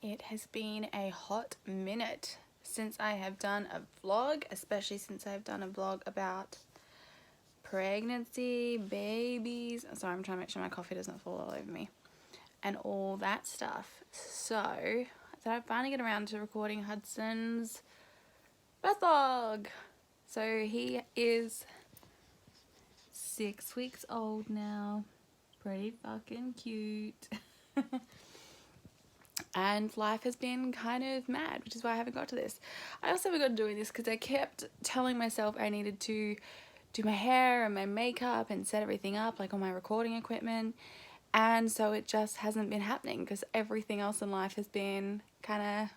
It has been a hot minute since I have done a vlog, especially since I've done a vlog about pregnancy, babies. Sorry, I'm trying to make sure my coffee doesn't fall all over me and all that stuff. So I thought I'd finally get around to recording Hudson's birth vlog. So he is 6 weeks old now. Pretty fucking cute. And life has been kind of mad, which is why I haven't got to this. I also haven't got doing this because I kept telling myself I needed to do my hair and my makeup and set everything up, like on my recording equipment. And so it just hasn't been happening because everything else in life has been kind of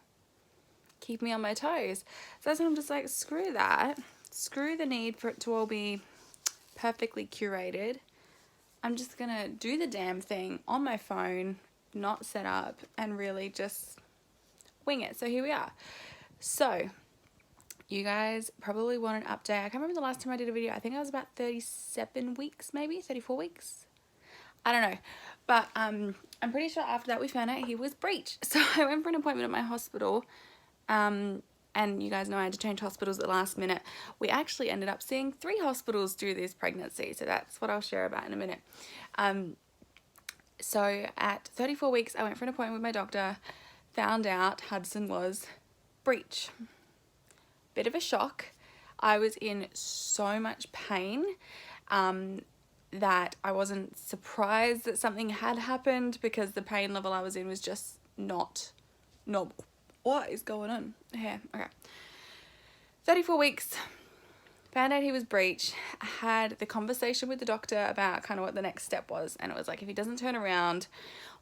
keep me on my toes. So that's when I'm just like, screw that. Screw the need for it to all be perfectly curated. I'm just going to do the damn thing on my phone, not set up, and really just wing it. So here we are. So you guys probably want an update. I can't remember the last time I did a video. I think I was about 37 weeks, maybe 34 weeks. I don't know. But I'm pretty sure after that we found out he was breech. So I went for an appointment at my hospital. And you guys know I had to change hospitals at the last minute. We actually ended up seeing 3 hospitals through this pregnancy. So that's what I'll share about in a minute. So at 34 weeks, I went for an appointment with my doctor, found out Hudson was breech. Bit of a shock. I was in so much pain that I wasn't surprised that something had happened because the pain level I was in was just not normal. What is going on here? Okay. 34 weeks. Found out he was breech. I had the conversation with the doctor about kind of what the next step was, and it was like, if he doesn't turn around,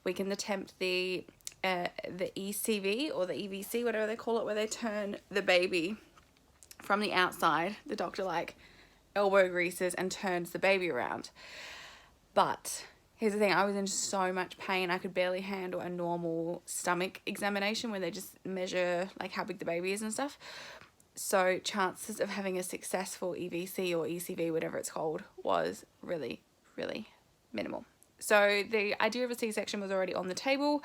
we can attempt the ECV or the EVC, whatever they call it, where they turn the baby from the outside. The doctor like elbow greases and turns the baby around. But here's the thing, I was in so much pain I could barely handle a normal stomach examination where they just measure like how big the baby is and stuff. So chances of having a successful EVC or ECV, whatever it's called, was really, really minimal. So the idea of a C-section was already on the table.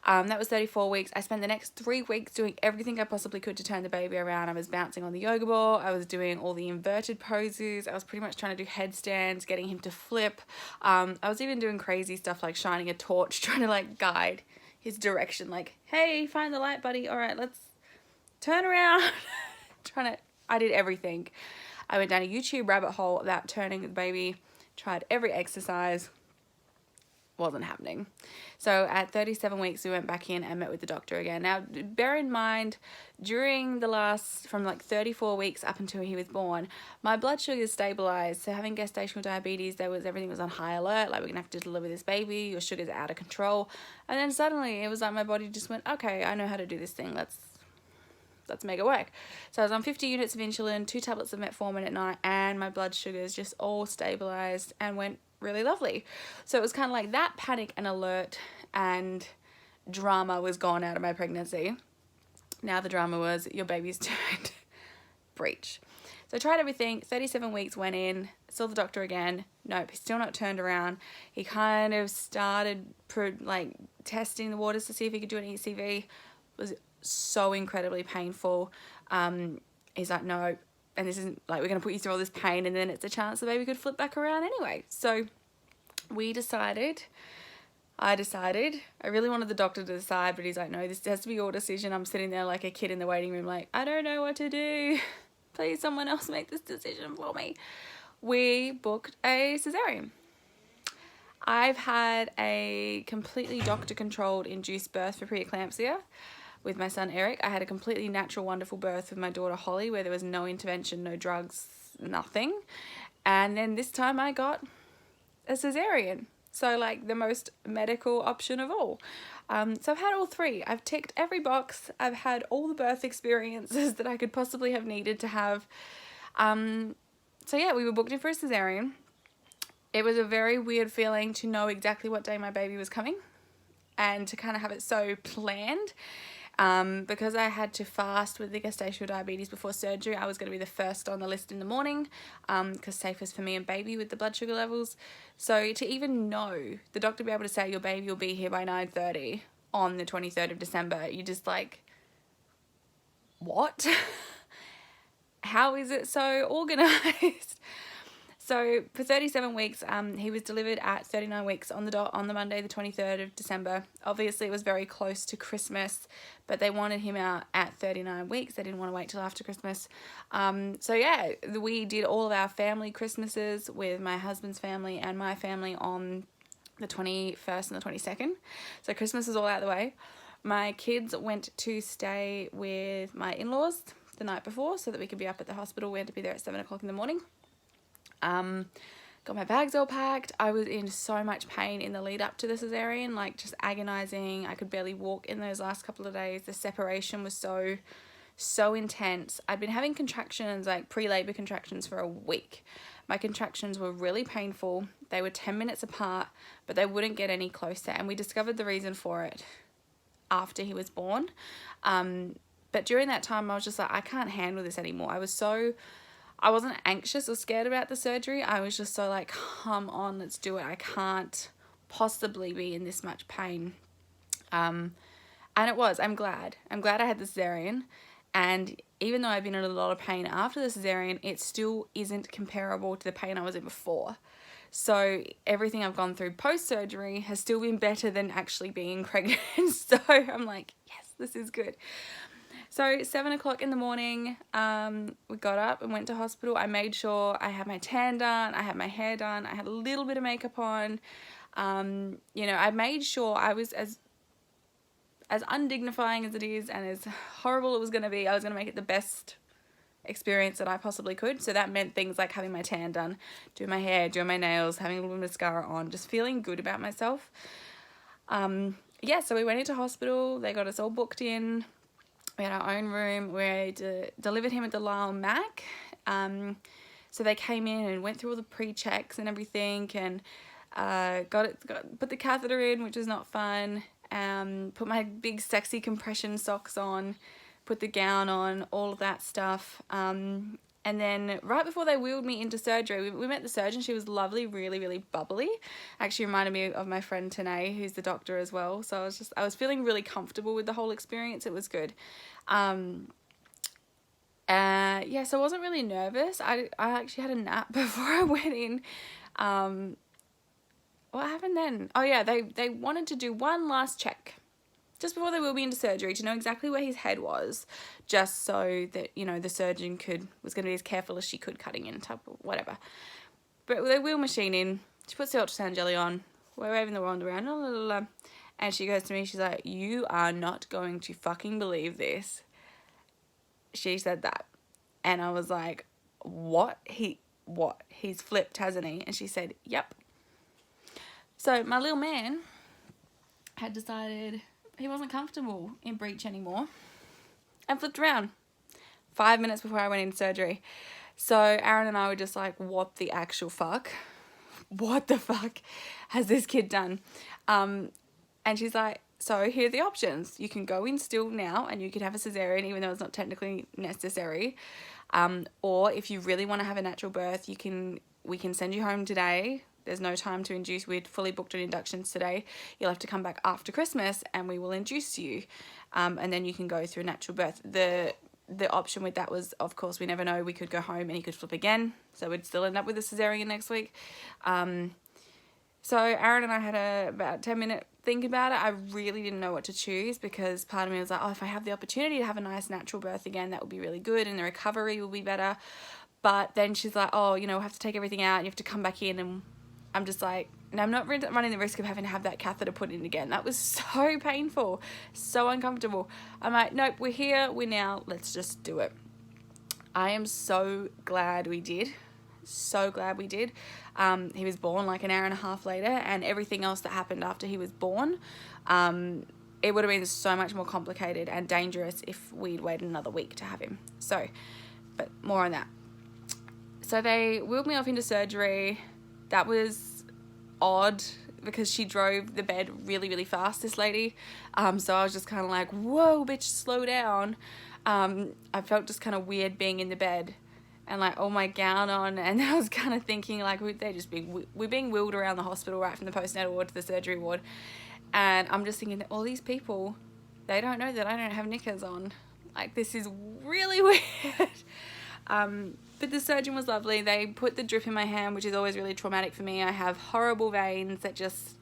That was 34 weeks. I spent the next 3 weeks doing everything I possibly could to turn the baby around. I was bouncing on the yoga ball. I was doing all the inverted poses. I was pretty much trying to do headstands, getting him to flip. I was even doing crazy stuff like shining a torch, trying to like guide his direction. Like, hey, find the light, buddy. All right, let's turn around. I did everything. I went down a YouTube rabbit hole about turning the baby, tried every exercise, wasn't happening. So at 37 weeks we went back in and met with the doctor again. Now bear in mind, during the last, from like 34 weeks up until he was born, my blood sugar stabilized. So having gestational diabetes, everything was on high alert, like we're gonna have to deliver this baby, your sugar's out of control. And then suddenly it was like my body just went, okay, I know how to do this thing, let's make it work. So I was on 50 units of insulin, 2 tablets of metformin at night, and my blood sugars just all stabilized and went really lovely. So it was kind of like that panic and alert and drama was gone out of my pregnancy. Now the drama was your baby's turned breech. So I tried everything. 37 weeks went in, saw the doctor again. Nope, he's still not turned around. He kind of started like testing the waters to see if he could do an ECV. It was so incredibly painful. He's like, no, and this isn't like, we're going to put you through all this pain and then it's a chance the baby could flip back around anyway. So we decided I decided, I really wanted the doctor to decide, but he's like, no, this has to be your decision. I'm sitting there like a kid in the waiting room, like, I don't know what to do. Please, someone else make this decision for me. We booked a cesarean. I've had a completely doctor-controlled induced birth for preeclampsia with my son Eric. I had a completely natural, wonderful birth with my daughter Holly, where there was no intervention, no drugs, nothing. And then this time I got a cesarean. So like the most medical option of all. So I've had all three. I've ticked every box. I've had all the birth experiences that I could possibly have needed to have. So yeah, we were booked in for a cesarean. It was a very weird feeling to know exactly what day my baby was coming and to kind of have it so planned. Because I had to fast with the gestational diabetes before surgery, I was going to be the first on the list in the morning, because safest for me and baby with the blood sugar levels. So to even know, the doctor be able to say your baby will be here by 9:30 on the 23rd of December, you just like, what? How is it so organized? So for 37 weeks, he was delivered at 39 weeks on the dot on the Monday, the 23rd of December. Obviously, it was very close to Christmas, but they wanted him out at 39 weeks. They didn't want to wait till after Christmas. So yeah, we did all of our family Christmases with my husband's family and my family on the 21st and the 22nd. So Christmas is all out of the way. My kids went to stay with my in-laws the night before so that we could be up at the hospital. We had to be there at 7 o'clock in the morning. Got my bags all packed. I was in so much pain in the lead up to the cesarean, like just agonizing. I could barely walk in those last couple of days. The separation was so intense. I'd been having contractions, like pre-labor contractions, for a week. My contractions were really painful. They were 10 minutes apart, but they wouldn't get any closer. And we discovered the reason for it after he was born. But during that time, I was just like, I can't handle this anymore. I wasn't anxious or scared about the surgery. I was just so like, come on, let's do it. I can't possibly be in this much pain. And it was. I'm glad I had the cesarean. And even though I've been in a lot of pain after the cesarean, it still isn't comparable to the pain I was in before. So everything I've gone through post-surgery has still been better than actually being pregnant. So I'm like, yes, this is good. So 7 o'clock in the morning, we got up and went to hospital. I made sure I had my tan done, I had my hair done, I had a little bit of makeup on. I made sure I was as undignifying as it is and as horrible it was going to be, I was going to make it the best experience that I possibly could. So that meant things like having my tan done, doing my hair, doing my nails, having a little bit of mascara on, just feeling good about myself. So we went into hospital. They got us all booked in. We had our own room. We delivered him at the Lyle Mac. So they came in and went through all the pre-checks and everything, and put the catheter in, which was not fun. Put my big sexy compression socks on, put the gown on, all of that stuff. And then right before they wheeled me into surgery, we met the surgeon. She was lovely, really, really bubbly. Actually reminded me of my friend Tanae, who's the doctor as well. So I was feeling really comfortable with the whole experience. It was good. So I wasn't really nervous. I actually had a nap before I went in. What happened then? Oh yeah, they wanted to do one last check just before they wheeled me into surgery to know exactly where his head was, just so that, the surgeon was going to be as careful as she could cutting in, type of whatever. But they wheel machine in, she puts the ultrasound jelly on, we're waving the wand around, la, la, la, la, and she goes to me, she's like, you are not going to fucking believe this. She said that. And I was like, what? He's flipped, hasn't he? And she said, yep. So my little man had decided he wasn't comfortable in breech anymore and flipped around 5 minutes before I went into surgery. So Aaron and I were just like, what the actual fuck? What the fuck has this kid done? And she's like, so here are the options. You can go in still now and you can have a cesarean even though it's not technically necessary. Or if you really want to have a natural birth, we can send you home today. There's no time to induce. We'd fully booked on inductions today. You'll have to come back after Christmas and we will induce you. And then you can go through a natural birth. The option with that was, of course, we never know. We could go home and he could flip again. So we'd still end up with a cesarean next week. So Aaron and I had about 10-minute think about it. I really didn't know what to choose, because part of me was like, oh, if I have the opportunity to have a nice natural birth again, that would be really good and the recovery will be better. But then she's like, oh, we'll have to take everything out and you have to come back in. And I'm just like, no, I'm not running the risk of having to have that catheter put in again. That was so painful, so uncomfortable. I'm like, nope, we're here, we're now, let's just do it. I am so glad we did. So glad we did. He was born like an hour and a half later, and everything else that happened after he was born, it would have been so much more complicated and dangerous if we'd waited another week to have him. So, but more on that. So they wheeled me off into surgery. That was odd because she drove the bed really, really fast, this lady. So I was just kind of like, whoa, bitch, slow down. I felt just kind of weird being in the bed and like all my gown on, and I was kind of thinking like we're being wheeled around the hospital right from the postnatal ward to the surgery ward, and I'm just thinking that all these people, they don't know that I don't have knickers on. Like, this is really weird. But the surgeon was lovely. They put the drip in my hand, which is always really traumatic for me. I have horrible veins that just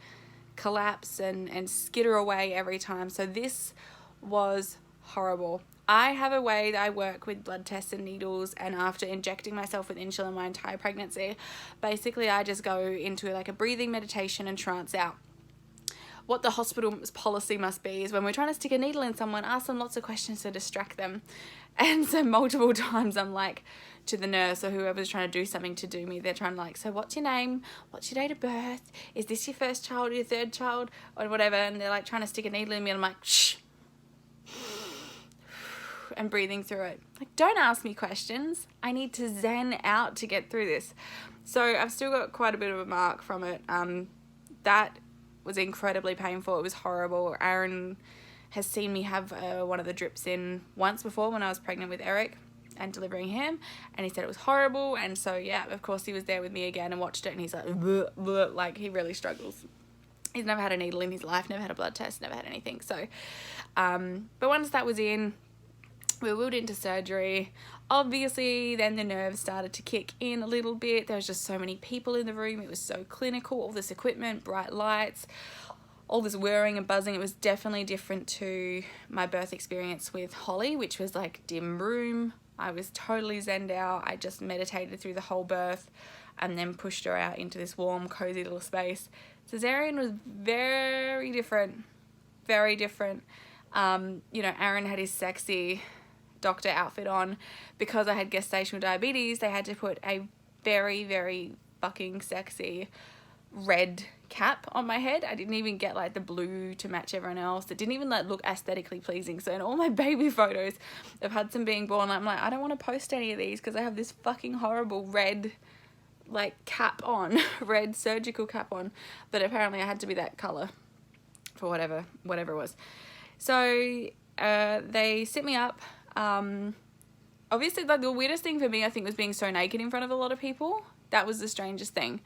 collapse and skitter away every time. So this was horrible. I have a way that I work with blood tests and needles, and after injecting myself with insulin my entire pregnancy, basically I just go into like a breathing meditation and trance out. What the hospital's policy must be is when we're trying to stick a needle in someone, ask them lots of questions to distract them. And so multiple times I'm like, to the nurse or whoever's trying to do something to do me, they're trying to like, so what's your name? What's your date of birth? Is this your first child or your third child? Or whatever. And they're like trying to stick a needle in me, and I'm like, shh. And breathing through it. Like, don't ask me questions. I need to zen out to get through this. So I've still got quite a bit of a mark from it. That was incredibly painful. It was horrible. Aaron has seen me have one of the drips in once before when I was pregnant with Eric and delivering him, and he said it was horrible. And so yeah, of course he was there with me again and watched it, and he's like, bleh, bleh, like he really struggles. He's never had a needle in his life, never had a blood test, never had anything. So but once that was in, we were wheeled into surgery. Obviously, then the nerves started to kick in a little bit. There was just so many people in the room. It was so clinical, all this equipment, bright lights, all this whirring and buzzing. It was definitely different to my birth experience with Holly, which was like dim room. I was totally zenned out. I just meditated through the whole birth and then pushed her out into this warm, cozy little space. Cesarean was very different, very different. Aaron had his sexy doctor outfit on. Because I had gestational diabetes, they had to put a very, very fucking sexy red cap on my head. I didn't even get like the blue to match everyone else. It didn't even like look aesthetically pleasing. So in all my baby photos of Hudson being born, I'm like, I don't want to post any of these because I have this fucking horrible red like cap on, red surgical cap on. But apparently I had to be that color for whatever it was. So they sit me up. Obviously, like, the weirdest thing for me, I think, was being so naked in front of a lot of people. That was the strangest thing.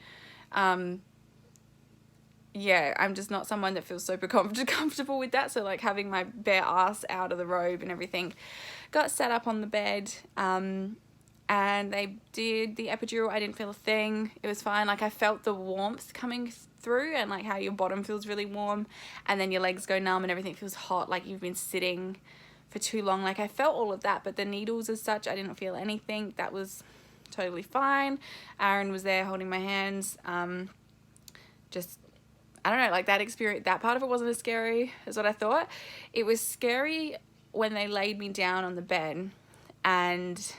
Yeah, I'm just not someone that feels super comfortable with that. So, like, having my bare ass out of the robe and everything. Got set up on the bed, and they did the epidural. I didn't feel a thing. It was fine. Like, I felt the warmth coming through, and like how your bottom feels really warm and then your legs go numb and everything feels hot, like you've been sitting for too long. Like, I felt all of that, but the needles as such, I didn't feel anything. That was totally fine. Aaron was there holding my hands. Just, I don't know, like that experience, that part of it wasn't as scary as what I thought. It was scary when they laid me down on the bed and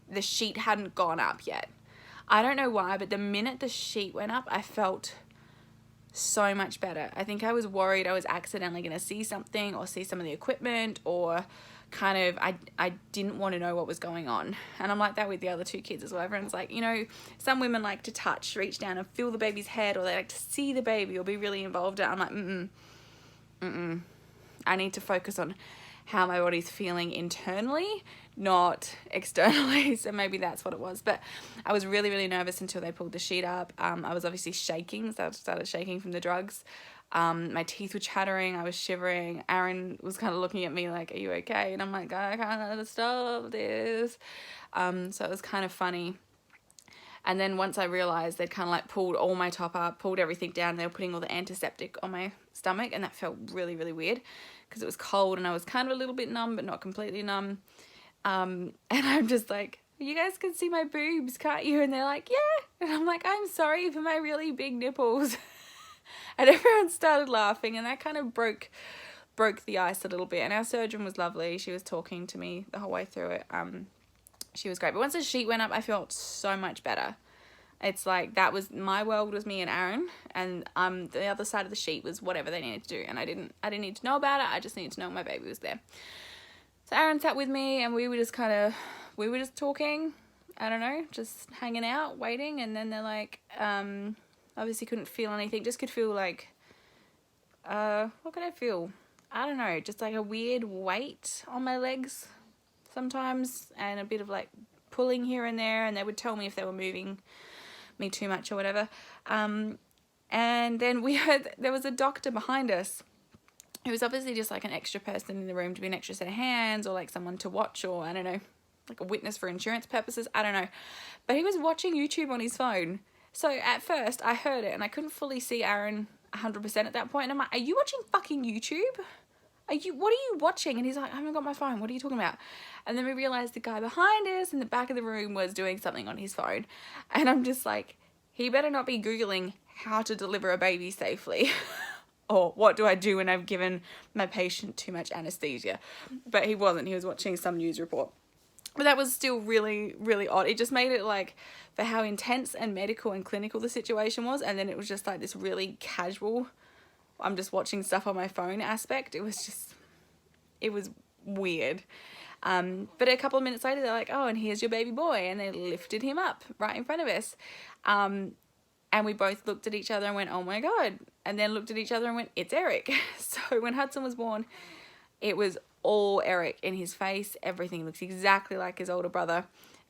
the sheet hadn't gone up yet. I don't know why, but the minute the sheet went up, I felt so much better. I think I was worried I was accidentally going to see something or see some of the equipment, or kind of, I didn't want to know what was going on. And I'm like that with the other two kids as well. Everyone's like, some women like to touch, reach down and feel the baby's head, or they like to see the baby or be really involved in it. I'm like, I need to focus on how my body's feeling internally, not externally. So maybe that's what it was. But I was really, really nervous until they pulled the sheet up. I was obviously shaking, so I started shaking from the drugs. My teeth were chattering, I was shivering. Aaron was kind of looking at me like, are you okay? And I'm like, I can't stop this. So it was kind of funny. And then once I realized, they'd kind of like pulled all my top up, pulled everything down. They were putting all the antiseptic on my stomach, and that felt really, really weird because it was cold and I was kind of a little bit numb, but not completely numb. And I'm just like, you guys can see my boobs, can't you? And they're like, yeah. And I'm like, I'm sorry for my really big nipples. And everyone started laughing, and that kind of broke the ice a little bit. And our surgeon was lovely. She was talking to me the whole way through it. She was great. But once the sheet went up, I felt so much better. It's like, that was, my world was me and Aaron, and the other side of the sheet was whatever they needed to do. And I didn't need to know about it. I just needed to know my baby was there. So Aaron sat with me, and we were just talking, I don't know, just hanging out, waiting. And then they're like, obviously couldn't feel anything, just could feel like, what could I feel? I don't know, just like a weird weight on my legs sometimes, and a bit of like pulling here and there, and they would tell me if they were moving me too much or whatever. And then we heard there was a doctor behind us. It was obviously just like an extra person in the room to be an extra set of hands, or like someone to watch, or I don't know, like a witness for insurance purposes. I don't know. But he was watching YouTube on his phone. So at first I heard it and I couldn't fully see Aaron 100% at that point. And I'm like, are you watching fucking YouTube? What are you watching? And he's like, I haven't got my phone. What are you talking about? And then we realized the guy behind us in the back of the room was doing something on his phone. And I'm just like, he better not be Googling how to deliver a baby safely. Or what do I do when I've given my patient too much anesthesia? But he wasn't. He was watching some news report. But that was still really, really odd. It just made it like, for how intense and medical and clinical the situation was. And then it was just like this really casual, I'm just watching stuff on my phone aspect. It was weird. But a couple of minutes later, they're like, oh, and here's your baby boy. And they lifted him up right in front of us. And we both looked at each other and went, oh my God. And then looked at each other and went, it's Eric. So when Hudson was born, it was all Eric in his face. Everything looks exactly like his older brother.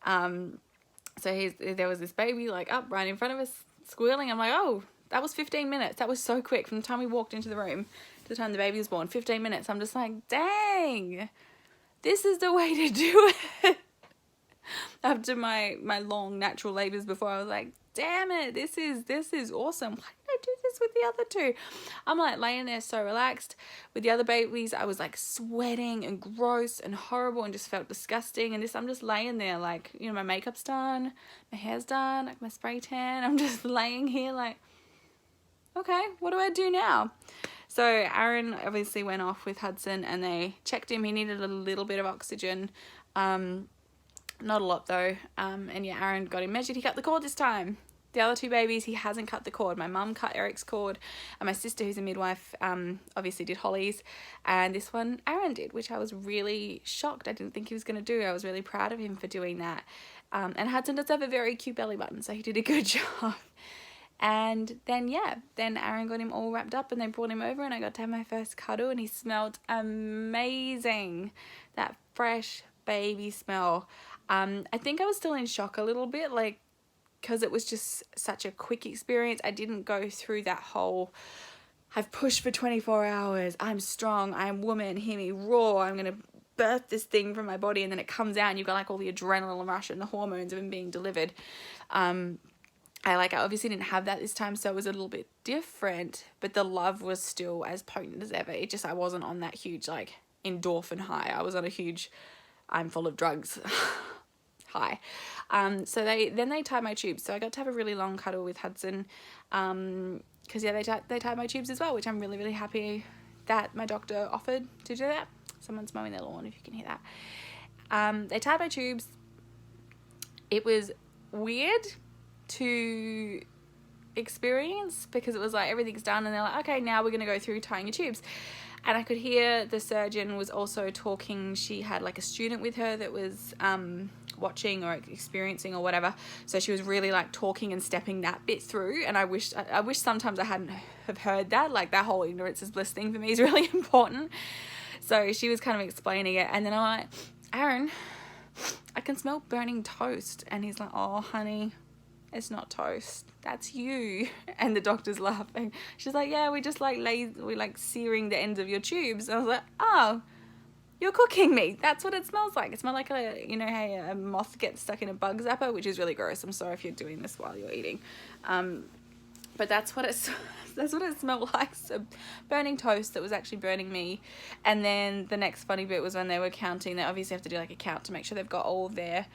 So there was this baby like up right in front of us squealing. I'm like, oh, that was 15 minutes. That was so quick from the time we walked into the room to the time the baby was born. 15 minutes. I'm just like, dang, this is the way to do it. After my long natural labors before, I was like, damn it, this is awesome. Why did I do this with the other two? I'm like laying there so relaxed. With the other babies, I was like sweating and gross and horrible and just felt disgusting. And I'm just laying there like, you know, my makeup's done, my hair's done, like my spray tan. I'm just laying here like, okay, what do I do now? So Aaron obviously went off with Hudson and they checked him. He needed a little bit of oxygen. Not a lot though. And yeah, Aaron got him measured. He cut the cord this time. The other two babies, he hasn't cut the cord. My mum cut Eric's cord, and my sister, who's a midwife, obviously did Holly's. And this one Aaron did, which I was really shocked. I didn't think he was going to do. I was really proud of him for doing that. And Hudson does have a very cute belly button, so he did a good job. And then, yeah, then Aaron got him all wrapped up and they brought him over and I got to have my first cuddle and he smelled amazing. That fresh baby smell. I think I was still in shock a little bit, like, because it was just such a quick experience. I didn't go through that whole, I've pushed for 24 hours, I'm strong, I'm woman, hear me roar, I'm going to birth this thing from my body, and then it comes out and you've got like all the adrenaline rush and the hormones of him being delivered. I obviously didn't have that this time, so it was a little bit different, but the love was still as potent as ever. It just, I wasn't on that huge like endorphin high. I was on a huge, I'm full of drugs high. So they tied my tubes. So I got to have a really long cuddle with Hudson. Cause yeah, they tied my tubes as well, which I'm really, really happy that my doctor offered to do that. Someone's mowing their lawn if you can hear that. They tied my tubes. It was weird to experience because it was like everything's done and they're like, okay, now we're going to go through tying your tubes. And I could hear the surgeon was also talking. She had like a student with her that was watching or experiencing or whatever. So she was really like talking and stepping that bit through. And I wish sometimes I hadn't have heard that. Like that whole ignorance is bliss thing for me is really important. So she was kind of explaining it. And then I'm like, Aaron, I can smell burning toast. And he's like, oh, honey, it's not toast, that's you. And the doctor's laughing. She's like, yeah, we just like we're like searing the ends of your tubes. And I was like, oh, you're cooking me. That's what it smells like. It smells like a, you know, hey, a moth gets stuck in a bug zapper, which is really gross. I'm sorry if you're doing this while you're eating. But that's what it smelled like. So burning toast that was actually burning me. And then the next funny bit was when they were counting. They obviously have to do like a count to make sure they've got all of their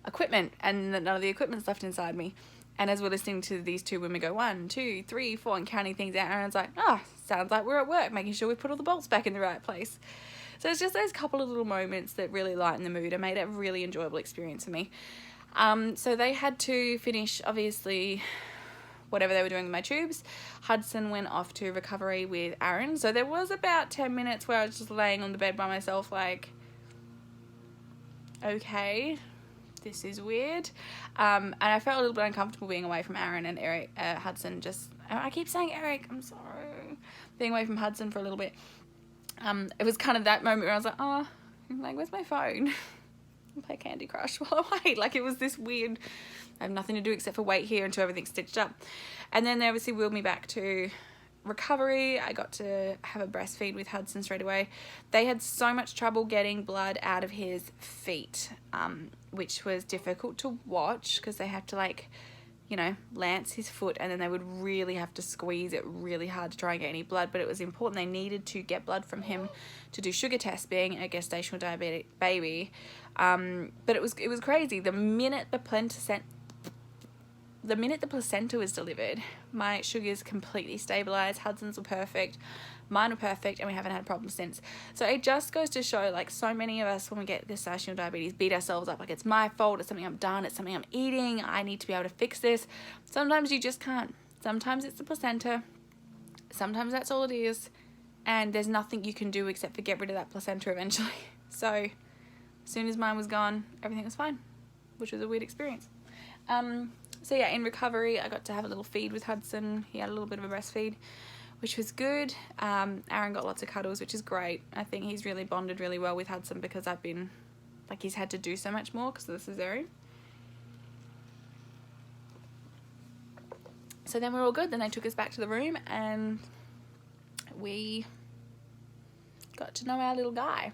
equipment, and that none of the equipment's left inside me. And as we're listening to these two women go 1, 2, 3, 4 and counting things out, Aaron's like, sounds like we're at work, making sure we put all the bolts back in the right place. So it's just those couple of little moments that really lighten the mood and made it a really enjoyable experience for me. So they had to finish, obviously, whatever they were doing with my tubes. Hudson went off to recovery with Aaron. So there was about 10 minutes where I was just laying on the bed by myself like, okay, this is weird. And I felt a little bit uncomfortable being away from Aaron and Eric, Hudson. I keep saying Eric, I'm sorry. Being away from Hudson for a little bit. It was kind of that moment where I was like, I'm like, where's my phone? And play Candy Crush while I wait. Like, it was this weird, I have nothing to do except for wait here until everything's stitched up. And then they obviously wheeled me back to recovery. I got to have a breastfeed with Hudson straight away. They had so much trouble getting blood out of his feet, which was difficult to watch because they have to, like, you know, lance his foot, and then they would really have to squeeze it really hard to try and get any blood. But it was important. They needed to get blood from him to do sugar tests, being a gestational diabetic baby. But it was crazy. The minute the placenta was delivered, my sugars completely stabilized. Hudson's were perfect, mine were perfect, and we haven't had problems since. So it just goes to show, like, so many of us when we get gestational diabetes beat ourselves up like it's my fault, it's something I've done, it's something I'm eating, I need to be able to fix this. Sometimes you just can't. Sometimes it's the placenta, sometimes that's all it is, and there's nothing you can do except for get rid of that placenta eventually. So as soon as mine was gone, everything was fine, which was a weird experience. So yeah, in recovery, I got to have a little feed with Hudson. He had a little bit of a breastfeed, which was good. Aaron got lots of cuddles, which is great. I think he's really bonded really well with Hudson because I've been, like, he's had to do so much more because of the cesarean. So then we're all good. Then they took us back to the room and we got to know our little guy.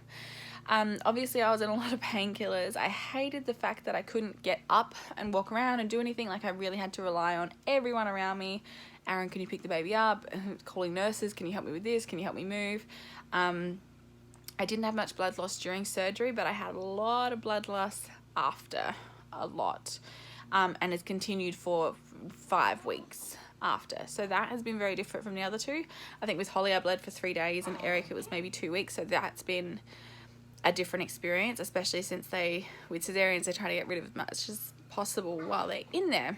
Obviously I was on a lot of painkillers. I hated the fact that I couldn't get up and walk around and do anything. Like, I really had to rely on everyone around me. Aaron, can you pick the baby up? Calling nurses, can you help me with this? Can you help me move? I didn't have much blood loss during surgery, but I had a lot of blood loss after, a lot. And it's continued for 5 weeks after. So that has been very different from the other two. I think with Holly I bled for 3 days and Eric it was maybe 2 weeks. So that's been a different experience, especially since with cesareans, they try to get rid of as much as possible while they're in there.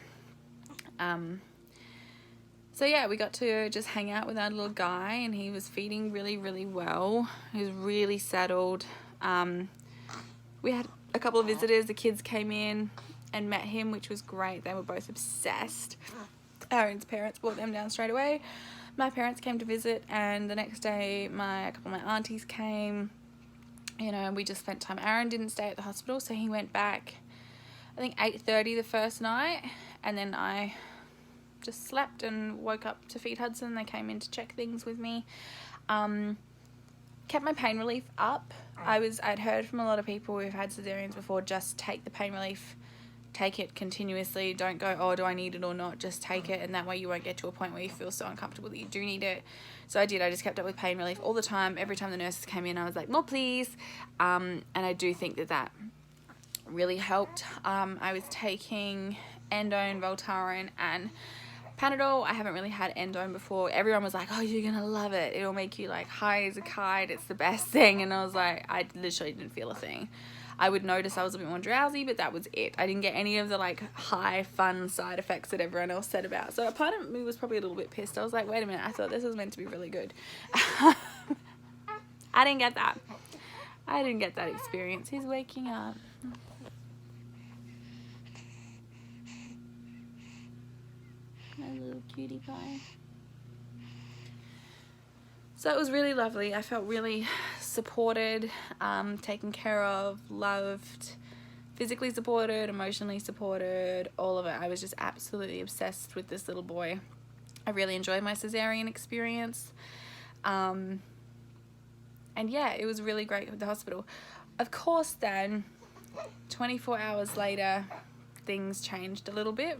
So yeah, we got to just hang out with our little guy, and he was feeding really, really well. He was really settled. We had a couple of visitors. The kids came in and met him, which was great. They were both obsessed. Aaron's parents brought them down straight away. My parents came to visit, and the next day a couple of my aunties came. You know, we just spent time. Aaron didn't stay at the hospital, so he went back, I think 8:30 the first night, and then I just slept and woke up to feed Hudson. They came in to check things with me. Kept my pain relief up. I'd heard from a lot of people who've had cesareans before, just take the pain relief, take it continuously. Don't go, oh, do I need it or not? Just take it, and that way you won't get to a point where you feel so uncomfortable that you do need it. So I did. I just kept up with pain relief all the time. Every time the nurses came in, I was like, more please. And I do think that really helped. I was taking Endone, Voltaren, and Panadol. I haven't really had Endone before. Everyone was like, oh, you're gonna love it. It'll make you like high as a kite. It's the best thing. And I was like, I literally didn't feel a thing. I would notice I was a bit more drowsy, but that was it. I didn't get any of the like high fun side effects that everyone else said about. So a part of me was probably a little bit pissed. I was like, wait a minute, I thought this was meant to be really good. I didn't get that. I didn't get that experience. He's waking up. My little cutie pie. So it was really lovely. I felt really supported, taken care of, loved, physically supported, emotionally supported, all of it. I was just absolutely obsessed with this little boy. I really enjoyed my cesarean experience. yeah, it was really great with the hospital. Of course, then 24 hours later, things changed a little bit.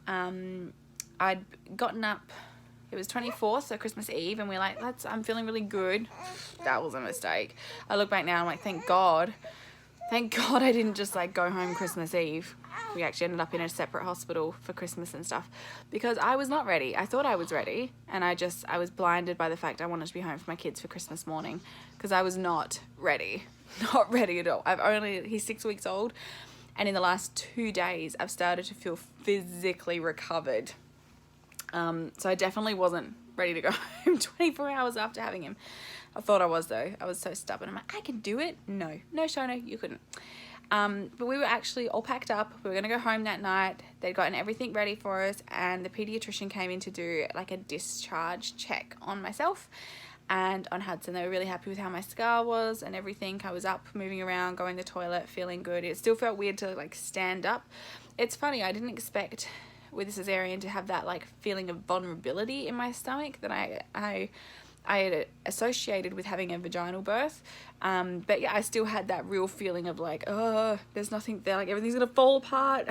I'd gotten up, it was 24th, so Christmas Eve, and we're like, I'm feeling really good. That was a mistake. I look back now and I'm like, thank God I didn't just like go home Christmas Eve. We actually ended up in a separate hospital for Christmas and stuff, because I was not ready. I thought I was ready, and I was blinded by the fact I wanted to be home for my kids for Christmas morning, because I was not ready. Not ready at all. He's 6 weeks old, and in the last 2 days I've started to feel physically recovered. So I definitely wasn't ready to go home 24 hours after having him. I thought I was, though. I was so stubborn. I'm like, I can do it. No, Shona, you couldn't. But we were actually all packed up. We were going to go home that night. They'd gotten everything ready for us, and the pediatrician came in to do like a discharge check on myself and on Hudson. They were really happy with how my scar was and everything. I was up, moving around, going to the toilet, feeling good. It still felt weird to like stand up. It's funny, I didn't expect with the cesarean to have that like feeling of vulnerability in my stomach that I had associated with having a vaginal birth. But yeah, I still had that real feeling of like, oh, there's nothing there, like everything's gonna fall apart,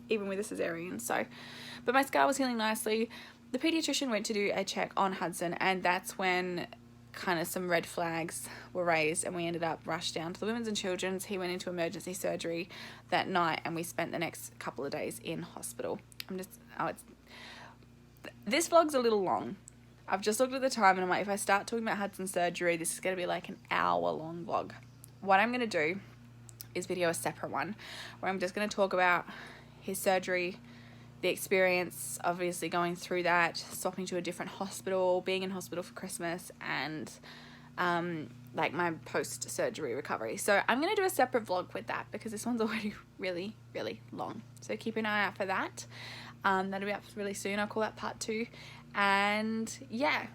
even with a cesarean. So, but my scar was healing nicely. The pediatrician went to do a check on Hudson, and that's when kind of some red flags were raised, and we ended up rushed down to the Women's and Children's. He went into emergency surgery that night, and we spent the next couple of days in hospital. This vlog's a little long. I've just looked at the time and I'm like, if I start talking about Hudson's surgery, this is going to be like an hour-long vlog. What I'm going to do is video a separate one where I'm just going to talk about his surgery, the experience, obviously going through that, swapping to a different hospital, being in hospital for Christmas, and like my post-surgery recovery. So I'm going to do a separate vlog with that because this one's already really, really long. So keep an eye out for that. That'll be up really soon. I'll call that part 2. And yeah,